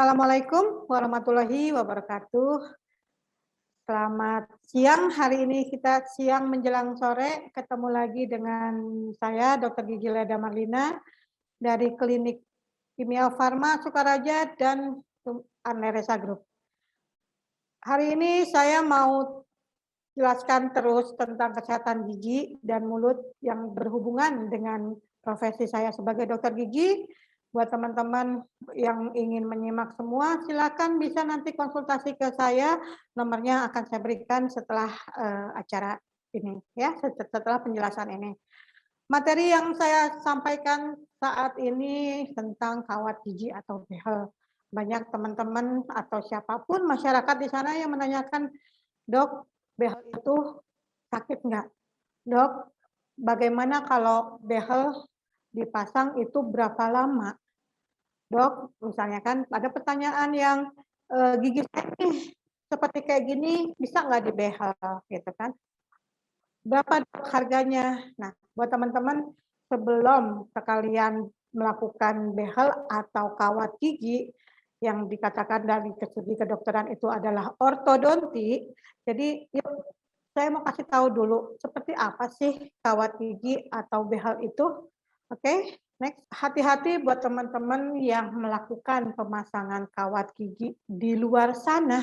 Assalamualaikum warahmatullahi wabarakatuh. Selamat siang, hari ini kita siang menjelang sore, ketemu lagi dengan saya Dr. Gigi Leda Marlina dari Klinik Kimia Farma Sukaraja dan Aneresa Group. Hari ini saya mau jelaskan terus tentang kesehatan gigi dan mulut yang berhubungan dengan profesi saya sebagai dokter gigi. Buat teman-teman yang ingin menyimak semua, silakan bisa nanti konsultasi ke saya. Nomornya akan saya berikan setelah acara ini, ya, setelah penjelasan ini. Materi yang saya sampaikan saat ini tentang kawat gigi atau behel. Banyak teman-teman atau siapapun masyarakat di sana yang menanyakan, "Dok, behel itu sakit nggak? Dok, bagaimana kalau behel dipasang itu berapa lama? Dok," misalnya kan ada pertanyaan yang, "Gigi saya nih seperti kayak gini, bisa nggak dibehel?" Gitu kan. "Berapa Dok harganya?" Nah, buat teman-teman sebelum sekalian melakukan behel atau kawat gigi yang dikatakan dari segi kedokteran itu adalah ortodonti, jadi yuk saya mau kasih tahu dulu seperti apa sih kawat gigi atau behel itu. Oke, next. Hati-hati buat teman-teman yang melakukan pemasangan kawat gigi di luar sana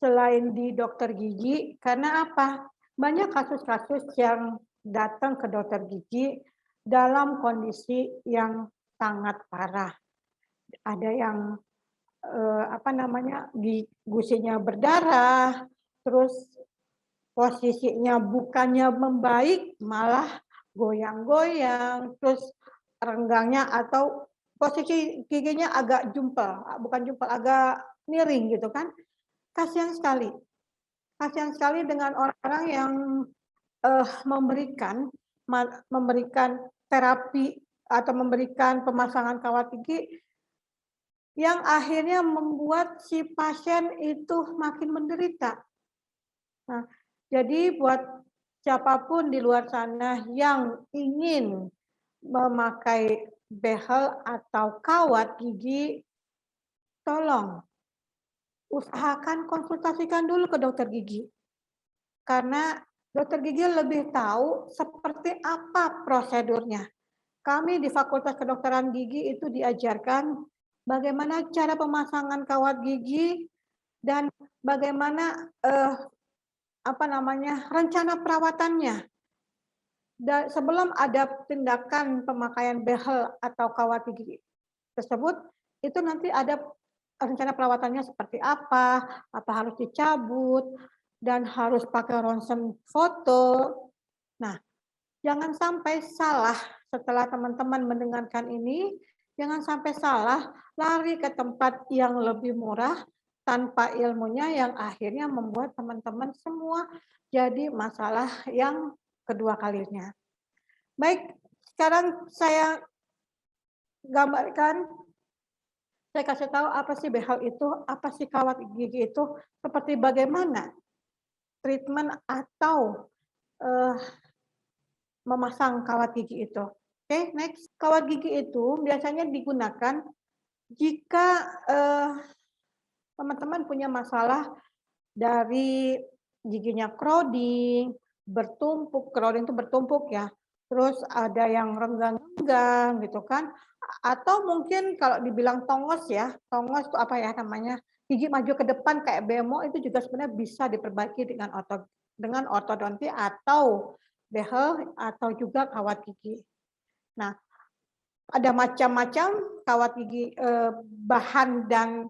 selain di dokter gigi, karena apa? Banyak kasus-kasus yang datang ke dokter gigi dalam kondisi yang sangat parah. Ada yang gusinya berdarah, terus posisinya bukannya membaik, malah goyang-goyang, terus renggangnya atau posisi giginya agak jumpel, bukan jumpel, agak miring gitu kan. Kasihan sekali. Kasihan sekali dengan orang-orang yang memberikan terapi atau memberikan pemasangan kawat gigi yang akhirnya membuat si pasien itu makin menderita. Nah, jadi buat siapapun di luar sana yang ingin memakai behel atau kawat gigi, tolong usahakan konsultasikan dulu ke dokter gigi. Karena dokter gigi lebih tahu seperti apa prosedurnya. Kami di Fakultas Kedokteran Gigi itu diajarkan bagaimana cara pemasangan kawat gigi dan bagaimana rencana perawatannya. Dan sebelum ada tindakan pemakaian behel atau kawat gigi tersebut, itu nanti ada rencana perawatannya seperti apa harus dicabut, dan harus pakai ronsen foto. Nah, jangan sampai salah setelah teman-teman mendengarkan ini, jangan sampai salah lari ke tempat yang lebih murah tanpa ilmunya yang akhirnya membuat teman-teman semua jadi masalah yang kedua kalinya. Baik, sekarang saya gambarkan, saya kasih tahu apa sih behel itu, apa sih kawat gigi itu, seperti bagaimana treatment atau memasang kawat gigi itu. Oke, next. Kawat gigi itu biasanya digunakan jika teman-teman punya masalah dari giginya crowding, bertumpuk, crowding itu bertumpuk ya. Terus ada yang renggang-renggang gitu kan. Atau mungkin kalau dibilang tongos ya, tongos itu apa ya namanya? Gigi maju ke depan kayak bemo itu juga sebenarnya bisa diperbaiki dengan ortodonti atau behel atau juga kawat gigi. Nah, ada macam-macam kawat gigi, bahan dan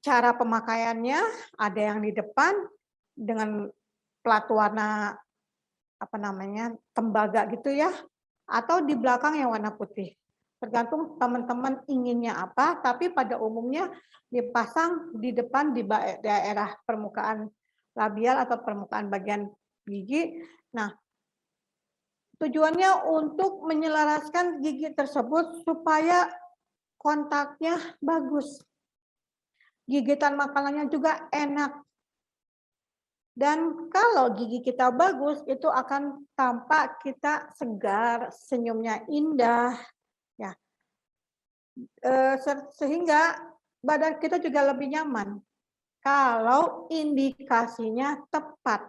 cara pemakaiannya, ada yang di depan dengan plat warna tembaga gitu ya, atau di belakang yang warna putih. Tergantung teman-teman inginnya apa, tapi pada umumnya dipasang di depan di daerah permukaan labial atau permukaan bagian gigi. Nah, tujuannya untuk menyelaraskan gigi tersebut supaya kontaknya bagus. Gigitan makanannya juga enak. Dan kalau gigi kita bagus, itu akan tampak kita segar, senyumnya indah, ya. Sehingga badan kita juga lebih nyaman kalau indikasinya tepat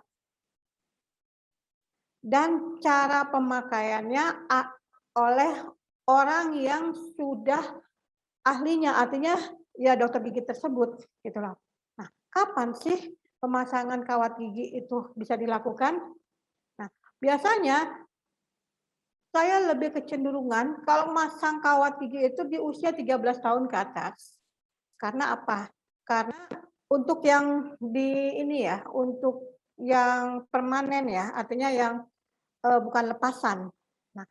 dan cara pemakaiannya oleh orang yang sudah ahlinya, artinya ya dokter gigi tersebut gitu loh. Nah, kapan sih pemasangan kawat gigi itu bisa dilakukan? Nah, biasanya saya lebih kecenderungan kalau masang kawat gigi itu di usia 13 tahun ke atas. Karena apa? Karena untuk yang di ini ya, untuk yang permanen ya, artinya yang bukan lepasan. Nah,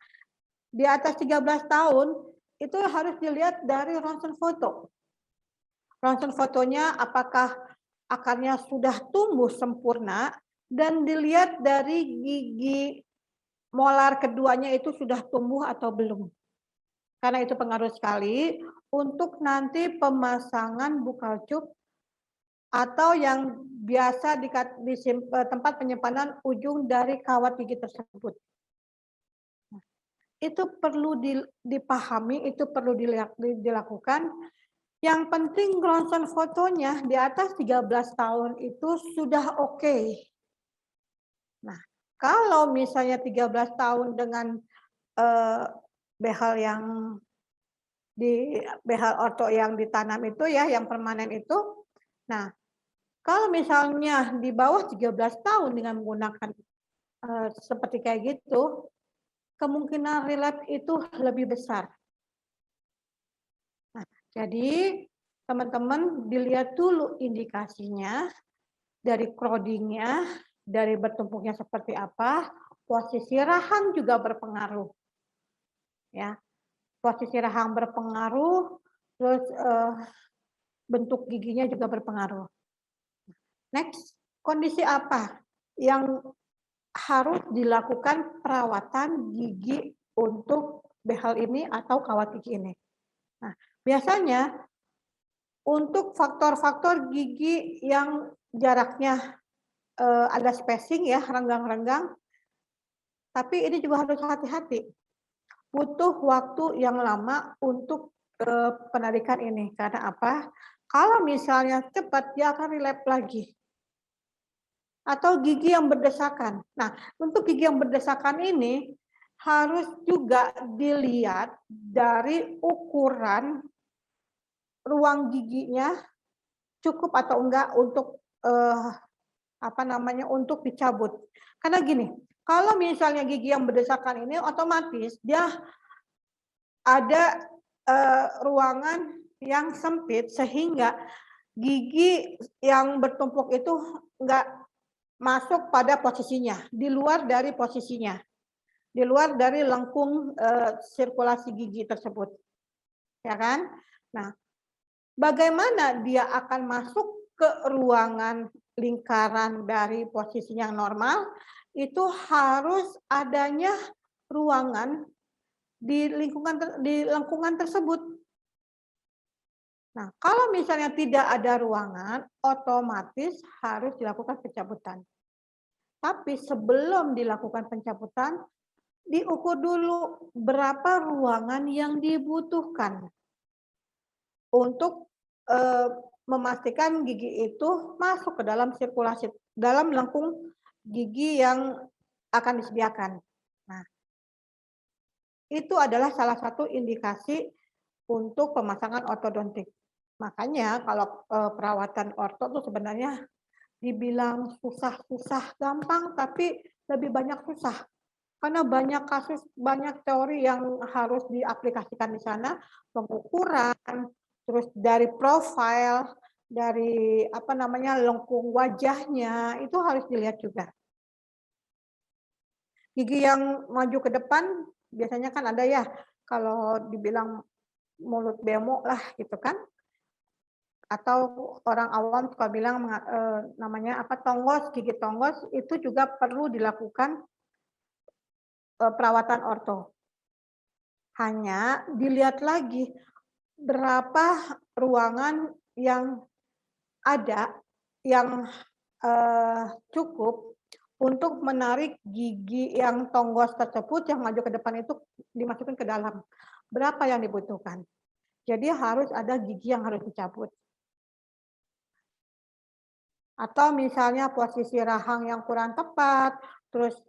di atas 13 tahun itu harus dilihat dari ronsen foto. Ronsen fotonya apakah akarnya sudah tumbuh sempurna dan dilihat dari gigi molar keduanya itu sudah tumbuh atau belum. Karena itu pengaruh sekali untuk nanti pemasangan bukal cup atau yang biasa di tempat penyimpanan ujung dari kawat gigi tersebut. Itu perlu dipahami, itu perlu dilakukan. Yang penting ronsen fotonya di atas 13 tahun itu sudah oke. Nah, kalau misalnya 13 tahun dengan behel yang behel orto yang ditanam itu ya, yang permanen itu. Nah, kalau misalnya di bawah 13 tahun dengan menggunakan seperti kayak gitu, kemungkinan relapse itu lebih besar. Nah, jadi teman-teman dilihat dulu indikasinya, dari crowding-nya, dari bertumpuknya seperti apa, posisi rahang juga berpengaruh. Ya, posisi rahang berpengaruh, terus bentuk giginya juga berpengaruh. Next, kondisi apa yang harus dilakukan perawatan gigi untuk behel ini atau kawat gigi ini? Nah, biasanya untuk faktor-faktor gigi yang jaraknya ada spacing ya, renggang-renggang, tapi ini juga harus hati-hati. Butuh waktu yang lama untuk penarikan ini. Karena apa? Kalau misalnya cepat, dia akan relapse lagi. Atau gigi yang berdesakan. Nah, untuk gigi yang berdesakan ini harus juga dilihat dari ukuran ruang giginya cukup atau enggak untuk untuk dicabut. Karena gini, kalau misalnya gigi yang berdesakan ini otomatis dia ada ruangan yang sempit sehingga gigi yang bertumpuk itu enggak masuk pada posisinya, di luar dari posisinya, di luar dari lengkung sirkulasi gigi tersebut, ya kan? Nah, bagaimana dia akan masuk ke ruangan lingkaran dari posisi yang normal, itu harus adanya ruangan di lengkungan tersebut. Nah, kalau misalnya tidak ada ruangan, otomatis harus dilakukan pencabutan. Tapi sebelum dilakukan pencabutan, diukur dulu berapa ruangan yang dibutuhkan untuk memastikan gigi itu masuk ke dalam sirkulasi, dalam lengkung gigi yang akan disediakan. Nah, itu adalah salah satu indikasi untuk pemasangan ortodontik. Makanya kalau perawatan orto itu sebenarnya dibilang susah-susah gampang, tapi lebih banyak susah. Karena banyak kasus, banyak teori yang harus diaplikasikan di sana, pengukuran, terus dari profil, dari lengkung wajahnya, itu harus dilihat juga. Gigi yang maju ke depan biasanya kan ada ya, kalau dibilang mulut bemo lah gitu kan, atau orang awam suka bilang tonggos, gigi tonggos itu juga perlu dilakukan perawatan orto. Hanya dilihat lagi berapa ruangan yang ada yang cukup untuk menarik gigi yang tonggos tersebut yang maju ke depan itu dimasukin ke dalam. Berapa yang dibutuhkan? Jadi harus ada gigi yang harus dicabut. Atau misalnya posisi rahang yang kurang tepat, terus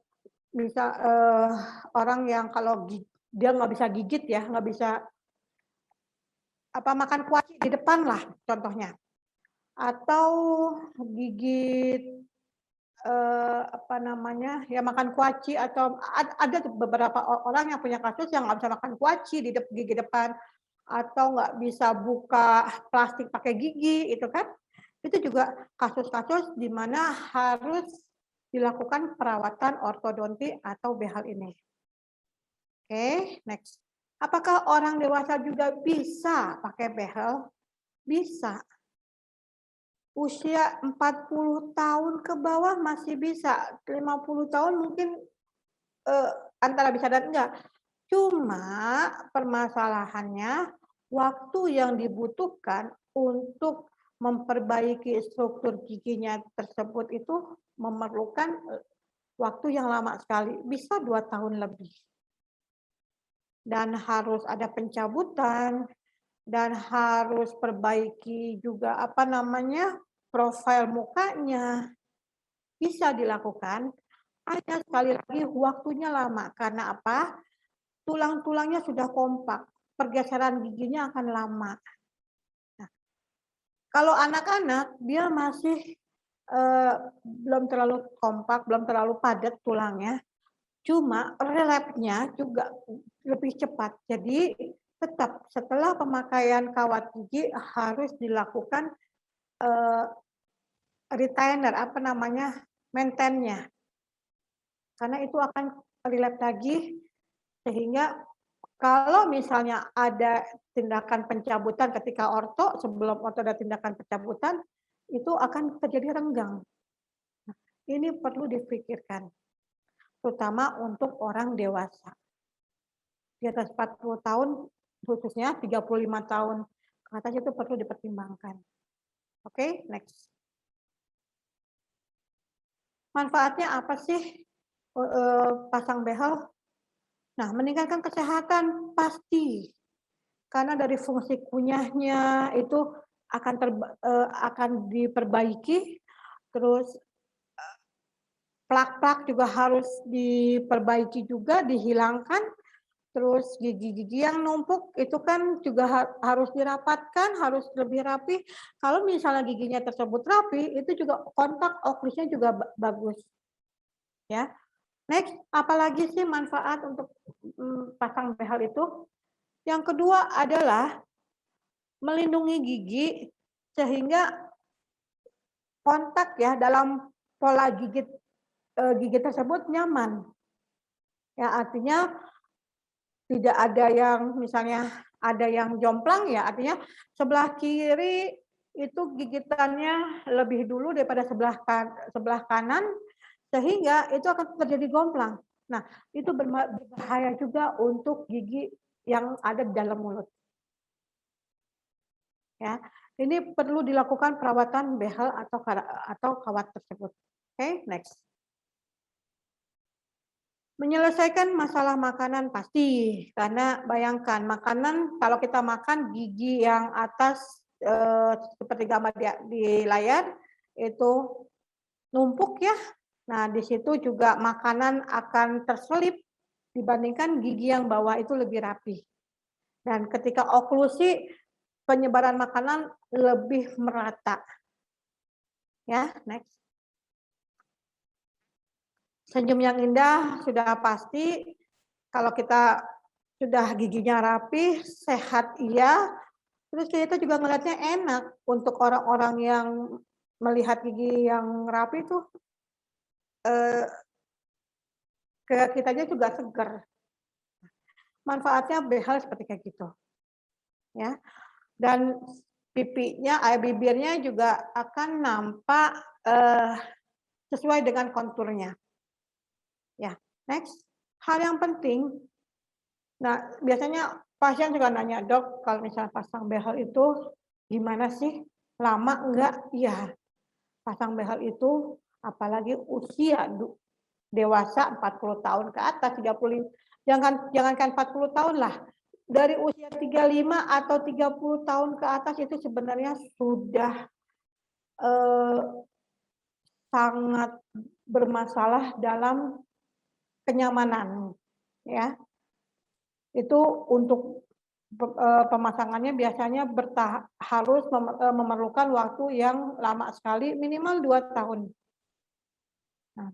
bisa orang yang kalau dia nggak bisa gigit ya, nggak bisa makan kuaci di depan lah contohnya. Atau gigit ya makan kuaci atau ada beberapa orang yang punya kasus yang nggak bisa makan kuaci di gigi depan atau nggak bisa buka plastik pakai gigi itu kan. Itu juga kasus-kasus di mana harus dilakukan perawatan ortodonti atau behal ini. Oke, next. Apakah orang dewasa juga bisa pakai behel? Bisa. Usia 40 tahun ke bawah masih bisa, 50 tahun mungkin antara bisa dan enggak. Cuma permasalahannya waktu yang dibutuhkan untuk memperbaiki struktur giginya tersebut itu memerlukan waktu yang lama sekali, bisa 2 tahun lebih. Dan harus ada pencabutan, dan harus perbaiki juga profil mukanya. Bisa dilakukan, hanya sekali lagi waktunya lama. Karena apa? Tulang-tulangnya sudah kompak, pergeseran giginya akan lama. Nah, kalau anak-anak dia masih belum terlalu kompak, belum terlalu padat tulangnya, cuma relapse-nya juga lebih cepat. Jadi tetap setelah pemakaian kawat gigi harus dilakukan retainer, maintain-nya. Karena itu akan relapse lagi sehingga kalau misalnya ada tindakan pencabutan ketika orto, sebelum orto ada tindakan pencabutan, itu akan terjadi renggang. Nah, ini perlu dipikirkan, terutama untuk orang dewasa. Di atas 40 tahun, khususnya 35 tahun ke atas itu perlu dipertimbangkan. Oke, next. Manfaatnya apa sih pasang behel? Nah, meningkatkan kesehatan pasti. Karena dari fungsi kunyahnya itu akan diperbaiki, terus plak-plak juga harus diperbaiki juga, dihilangkan, terus gigi-gigi yang numpuk itu kan juga harus dirapatkan, harus lebih rapi. Kalau misalnya giginya tersebut rapi, itu juga kontak oklusnya juga bagus. Ya. Next, apalagi sih manfaat untuk pasang behel itu? Yang kedua adalah melindungi gigi sehingga kontak ya dalam pola gigi tersebut nyaman. Ya, artinya tidak ada yang misalnya ada yang jomplang ya, artinya sebelah kiri itu gigitannya lebih dulu daripada sebelah kanan sehingga itu akan terjadi gomplang. Nah, itu berbahaya juga untuk gigi yang ada di dalam mulut. Ya, ini perlu dilakukan perawatan behel atau kawat tersebut. Oke, next. Menyelesaikan masalah makanan pasti, karena bayangkan makanan kalau kita makan gigi yang atas seperti gambar di layar itu numpuk ya. Nah, di situ juga makanan akan terselip dibandingkan gigi yang bawah itu lebih rapi. Dan ketika oklusi, penyebaran makanan lebih merata. Ya, next. Senyum yang indah sudah pasti kalau kita sudah giginya rapi, sehat iya, terus kita juga ngelihatnya enak untuk orang-orang yang melihat gigi yang rapi itu ke kitanya juga seger. Manfaatnya behel seperti kayak gitu. Ya. Dan pipinya, bibirnya juga akan nampak sesuai dengan konturnya. Ya, next. Hal yang penting, nah biasanya pasien juga nanya, dok kalau misalnya pasang behel itu gimana sih? Lama enggak? Iya, pasang behel itu apalagi usia dewasa 40 tahun ke atas, 30, jangankan 40 tahun lah, dari usia 35 atau 30 tahun ke atas itu sebenarnya sudah eh, sangat bermasalah dalam kenyamanan, ya. Itu untuk pemasangannya biasanya harus memerlukan waktu yang lama sekali, minimal 2 tahun. Nah,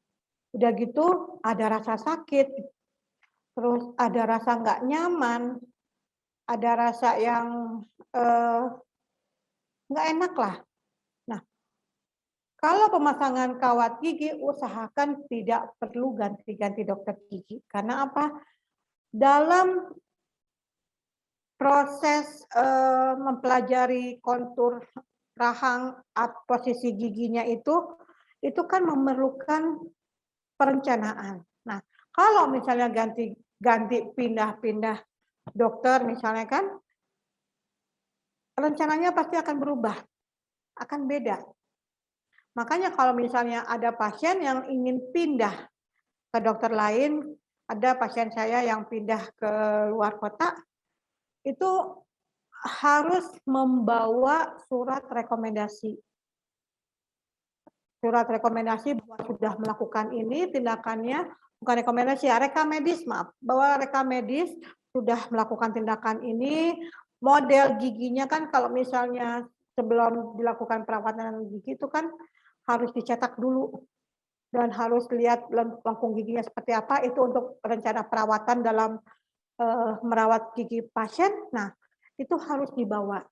udah gitu ada rasa sakit, terus ada rasa nggak nyaman, ada rasa yang eh, nggak enak lah. Nah, kalau pemasangan kawat gigi, usahakan tidak perlu ganti-ganti dokter gigi. Karena apa? Dalam proses mempelajari kontur rahang atau posisi giginya itu kan memerlukan perencanaan. Nah, kalau misalnya ganti pindah-pindah dokter misalnya kan, rencananya pasti akan berubah, akan beda. Makanya kalau misalnya ada pasien yang ingin pindah ke dokter lain, ada pasien saya yang pindah ke luar kota, itu harus membawa surat rekomendasi. Surat rekomendasi bahwa sudah melakukan ini tindakannya, bukan rekomendasi ya, rekam medis, maaf, bahwa rekam medis sudah melakukan tindakan ini, model giginya kan kalau misalnya sebelum dilakukan perawatan gigi itu kan harus dicetak dulu dan harus lihat lengkung giginya seperti apa, itu untuk rencana perawatan dalam merawat gigi pasien. Nah, itu harus dibawa.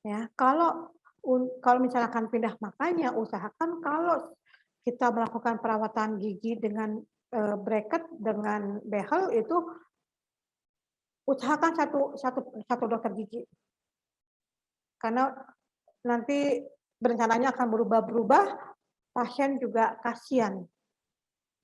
Ya, kalau misalkan pindah, makanya usahakan kalau kita melakukan perawatan gigi dengan bracket dengan behel itu usahakan satu dokter gigi. Karena nanti rencananya akan berubah-berubah, pasien juga kasihan.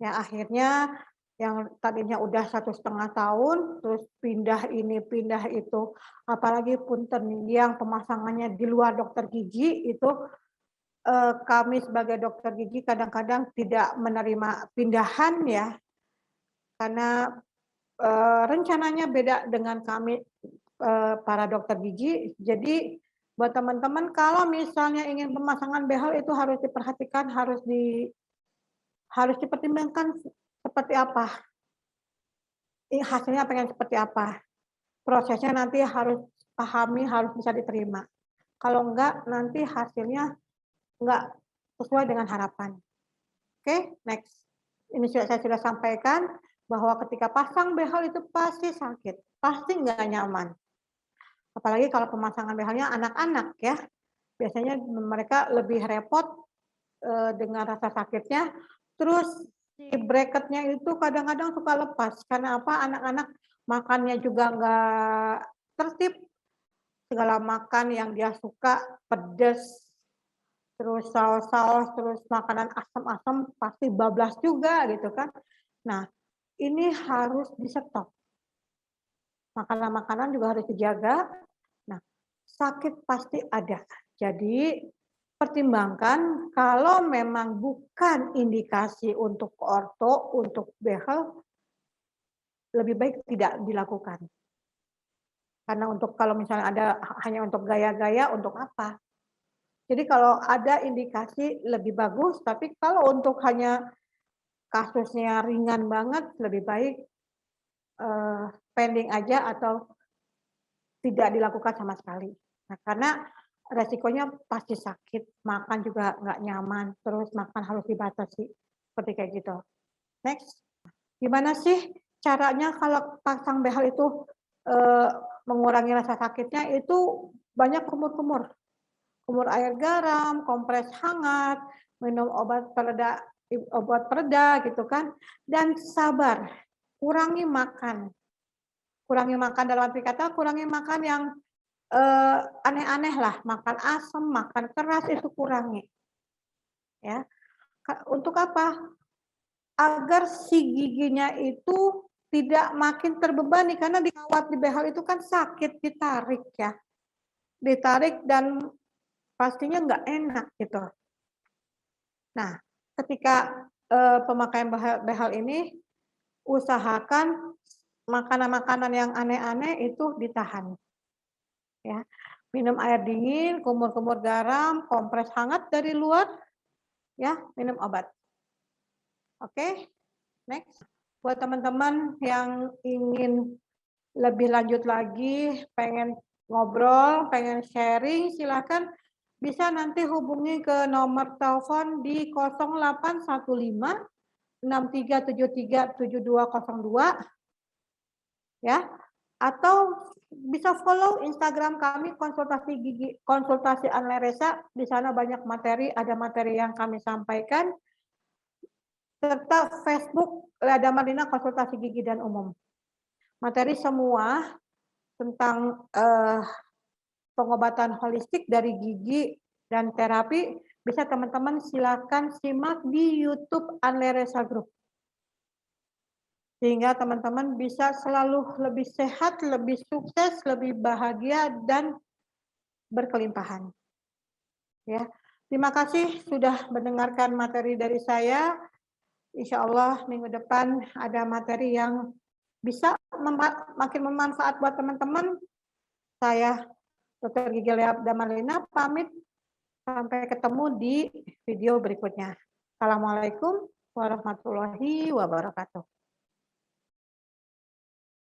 Ya, akhirnya yang tadinya udah 1,5 tahun, terus pindah ini, pindah itu, apalagi punten yang pemasangannya di luar dokter gigi, itu kami sebagai dokter gigi kadang-kadang tidak menerima pindahan ya, karena rencananya beda dengan kami para dokter gigi. Jadi buat teman-teman kalau misalnya ingin pemasangan behel itu harus diperhatikan, harus dipertimbangkan seperti apa, hasilnya pengen seperti apa, prosesnya nanti harus pahami, harus bisa diterima. Kalau enggak, nanti hasilnya enggak sesuai dengan harapan. Oke, next. Ini saya sudah sampaikan bahwa ketika pasang behel itu pasti sakit, pasti enggak nyaman. Apalagi kalau pemasangan behelnya anak-anak ya, biasanya mereka lebih repot dengan rasa sakitnya. Terus si bracketnya itu kadang-kadang suka lepas. Karena apa? Anak-anak makannya juga nggak tertib. Segala makan yang dia suka, pedas, terus saus-saus, terus makanan asam-asam pasti bablas juga gitu kan. Nah, ini harus di-stop. Makanan-makanan juga harus dijaga. Nah, sakit pasti ada. Jadi pertimbangkan kalau memang bukan indikasi untuk orto, untuk behel, lebih baik tidak dilakukan. Karena kalau misalnya ada hanya untuk gaya-gaya, untuk apa? Jadi kalau ada indikasi lebih bagus, tapi kalau untuk hanya kasusnya ringan banget, lebih baik pending aja atau tidak dilakukan sama sekali. Nah, karena resikonya pasti sakit, makan juga nggak nyaman, terus makan harus dibatasi, seperti kayak gitu. Next, gimana sih caranya kalau pasang behel itu mengurangi rasa sakitnya? Itu banyak kumur-kumur, kumur air garam, kompres hangat, minum obat pereda gitu kan, dan sabar, kurangi makan. Kurangi makan dalam arti kata kurangi makan yang aneh-aneh lah, makan asam, makan keras itu kurangi. Ya. Untuk apa? Agar si giginya itu tidak makin terbebani karena di kawat di behel itu kan sakit ditarik ya. Ditarik dan pastinya nggak enak gitu. Nah, ketika pemakaian behel ini usahakan makanan-makanan yang aneh-aneh itu ditahan, ya. Minum air dingin, kumur-kumur garam, kompres hangat dari luar, ya, minum obat. Oke, next. Buat teman-teman yang ingin lebih lanjut lagi, pengen ngobrol, pengen sharing, silakan bisa nanti hubungi ke nomor telepon di 0815 6373 7202 ya, atau bisa follow Instagram kami konsultasi gigi konsultasi Anleresa, di sana banyak materi, ada materi yang kami sampaikan, serta Facebook Lada Marlina konsultasi gigi dan umum. Materi semua tentang pengobatan holistik dari gigi dan terapi bisa teman-teman silakan simak di YouTube Anleresa Group. Sehingga teman-teman bisa selalu lebih sehat, lebih sukses, lebih bahagia dan berkelimpahan. Ya. Terima kasih sudah mendengarkan materi dari saya. Insya Allah minggu depan ada materi yang bisa makin bermanfaat buat teman-teman. Saya Dr. Gigi Leda Marlina pamit, sampai ketemu di video berikutnya. Assalamualaikum warahmatullahi wabarakatuh.